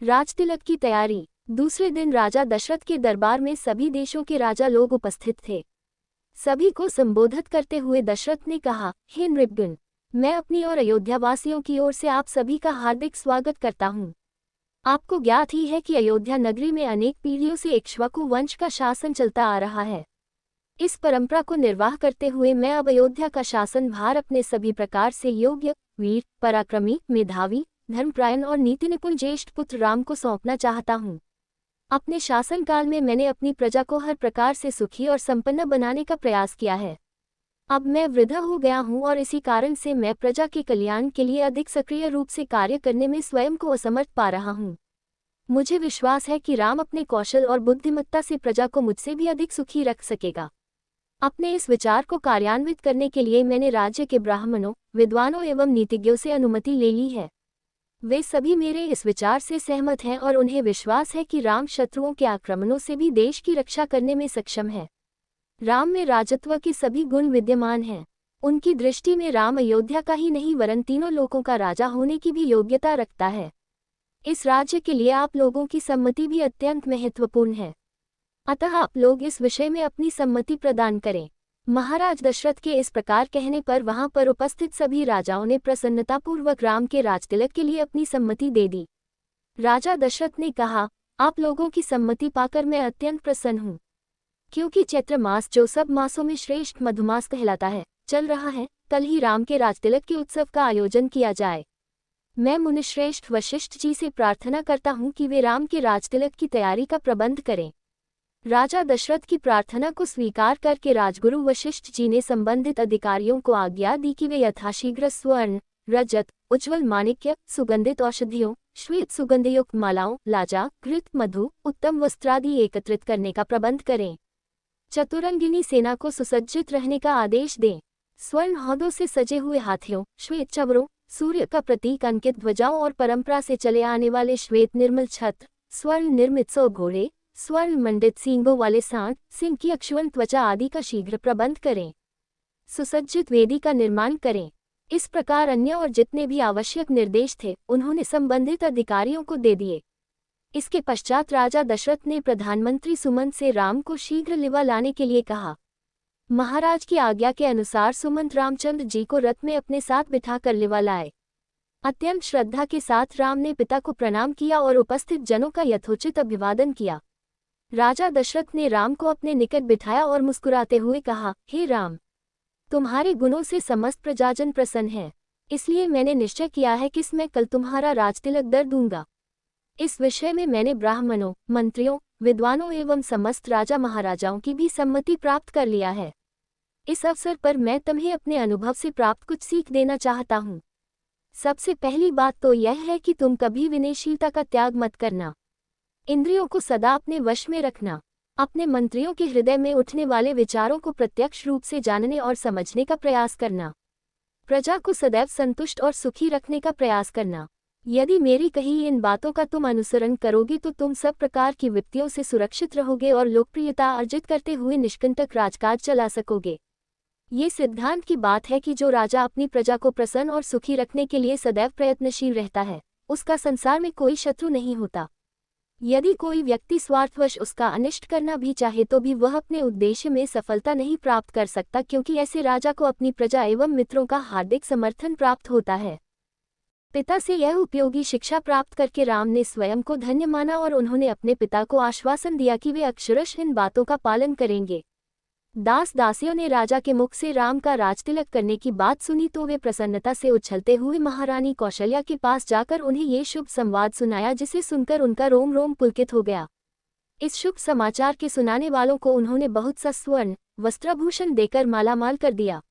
राजतिलक की तैयारी। दूसरे दिन राजा दशरथ के दरबार में सभी देशों के राजा लोग उपस्थित थे। सभी को संबोधित करते हुए दशरथ ने कहा, हे नृपगण, मैं अपनी और अयोध्यावासियों की ओर से आप सभी का हार्दिक स्वागत करता हूँ। आपको ज्ञात ही है कि अयोध्या नगरी में अनेक पीढ़ियों से इक्ष्वाकु वंश का शासन चलता आ रहा है। इस परंपरा को निर्वाह करते हुए मैं अब अयोध्या का शासन भार अपने सभी प्रकार से योग्य, वीर, पराक्रमी, मेधावी, धर्मपरायण और नीति निपुण ज्येष्ठ पुत्र राम को सौंपना चाहता हूँ। अपने शासनकाल में मैंने अपनी प्रजा को हर प्रकार से सुखी और संपन्न बनाने का प्रयास किया है। अब मैं वृद्ध हो गया हूँ और इसी कारण से मैं प्रजा के कल्याण के लिए अधिक सक्रिय रूप से कार्य करने में स्वयं को असमर्थ पा रहा हूँ। मुझे विश्वास है कि राम अपने कौशल और बुद्धिमत्ता से प्रजा को मुझसे भी अधिक सुखी रख सकेगा। अपने इस विचार को कार्यान्वित करने के लिए मैंने राज्य के ब्राह्मणों, विद्वानों एवं नीतिज्ञों से अनुमति ले ली है। वे सभी मेरे इस विचार से सहमत हैं और उन्हें विश्वास है कि राम शत्रुओं के आक्रमणों से भी देश की रक्षा करने में सक्षम है। राम में राजत्व के सभी गुण विद्यमान हैं। उनकी दृष्टि में राम अयोध्या का ही नहीं वरन तीनों लोकों का राजा होने की भी योग्यता रखता है। इस राज्य के लिए आप लोगों की सम्मति भी अत्यंत महत्वपूर्ण है। अतः आप लोग इस विषय में अपनी सम्मति प्रदान करें। महाराज दशरथ के इस प्रकार कहने पर वहां पर उपस्थित सभी राजाओं ने प्रसन्नतापूर्वक राम के राजतिलक के लिए अपनी सम्मति दे दी। राजा दशरथ ने कहा, आप लोगों की सम्मति पाकर मैं अत्यंत प्रसन्न हूँ, क्योंकि चैत्र मास जो सब मासों में श्रेष्ठ मधुमास कहलाता है, चल रहा है। कल ही राम के राजतिलक के उत्सव का आयोजन किया जाए। मैं मुनिश्रेष्ठ वशिष्ठ जी से प्रार्थना करता हूँ कि वे राम के राजतिलक की तैयारी का प्रबंध करें। राजा दशरथ की प्रार्थना को स्वीकार करके राजगुरु वशिष्ठ जी ने संबंधित अधिकारियों को आज्ञा दी कि वे यथाशीघ्र स्वर्ण, रजत, उज्ज्वल माणिक्य, सुगंधित औषधियों, श्वेत सुगंधयुक्त मालाओं, लाजा, घृत, मधु, उत्तम वस्त्रादि एकत्रित करने का प्रबंध करें। चतुरंगिनी सेना को सुसज्जित रहने का आदेश दें। स्वर्ण हौदों से सजे हुए हाथियों, श्वेत चवरों, सूर्य का प्रतीक अंकित ध्वजाओं और परंपरा से चले आने वाले श्वेत निर्मल छत्र, स्वर्ण निर्मित 100 घोड़े, स्वर्ण मंडित सींगों वाले सांड, सिंह की अक्षुवण त्वचा आदि का शीघ्र प्रबंध करें। सुसज्जित वेदी का निर्माण करें। इस प्रकार अन्य और जितने भी आवश्यक निर्देश थे उन्होंने संबंधित अधिकारियों को दे दिए। इसके पश्चात राजा दशरथ ने प्रधानमंत्री सुमंत से राम को शीघ्र लिवा लाने के लिए कहा। महाराज की आज्ञा के अनुसार सुमंत रामचंद्र जी को रथ में अपने साथ बिठाकर लिवा लाए। अत्यंत श्रद्धा के साथ राम ने पिता को प्रणाम किया और उपस्थित जनों का यथोचित अभिवादन किया। राजा दशरथ ने राम को अपने निकट बिठाया और मुस्कुराते हुए कहा, हे राम, तुम्हारे गुणों से समस्त प्रजाजन प्रसन्न है, इसलिए मैंने निश्चय किया है कि मैं कल तुम्हारा राजतिलक दर दूंगा। इस विषय में मैंने ब्राह्मणों, मंत्रियों, विद्वानों एवं समस्त राजा महाराजाओं की भी सम्मति प्राप्त कर लिया है। इस अवसर पर मैं तुम्हें अपने अनुभव से प्राप्त कुछ सीख देना चाहता हूँ। सबसे पहली बात तो यह है कि तुम कभी विनयशीलता का त्याग मत करना। इंद्रियों को सदा अपने वश में रखना। अपने मंत्रियों के हृदय में उठने वाले विचारों को प्रत्यक्ष रूप से जानने और समझने का प्रयास करना। प्रजा को सदैव संतुष्ट और सुखी रखने का प्रयास करना। यदि मेरी कही इन बातों का तुम अनुसरण करोगे तो तुम सब प्रकार की विपत्तियों से सुरक्षित रहोगे और लोकप्रियता अर्जित करते हुए निष्कंटक राजकाज चला सकोगे। ये सिद्धांत की बात है कि जो राजा अपनी प्रजा को प्रसन्न और सुखी रखने के लिए सदैव प्रयत्नशील रहता है, उसका संसार में कोई शत्रु नहीं होता। यदि कोई व्यक्ति स्वार्थवश उसका अनिष्ट करना भी चाहे तो भी वह अपने उद्देश्य में सफलता नहीं प्राप्त कर सकता, क्योंकि ऐसे राजा को अपनी प्रजा एवं मित्रों का हार्दिक समर्थन प्राप्त होता है। पिता से यह उपयोगी शिक्षा प्राप्त करके राम ने स्वयं को धन्य माना और उन्होंने अपने पिता को आश्वासन दिया कि वे अक्षरशः इन बातों का पालन करेंगे। दास दासियों ने राजा के मुख से राम का राजतिलक करने की बात सुनी तो वे प्रसन्नता से उछलते हुए महारानी कौशल्या के पास जाकर उन्हें ये शुभ संवाद सुनाया, जिसे सुनकर उनका रोम रोम पुलकित हो गया। इस शुभ समाचार के सुनाने वालों को उन्होंने बहुत सा स्वर्ण वस्त्राभूषण देकर मालामाल कर दिया।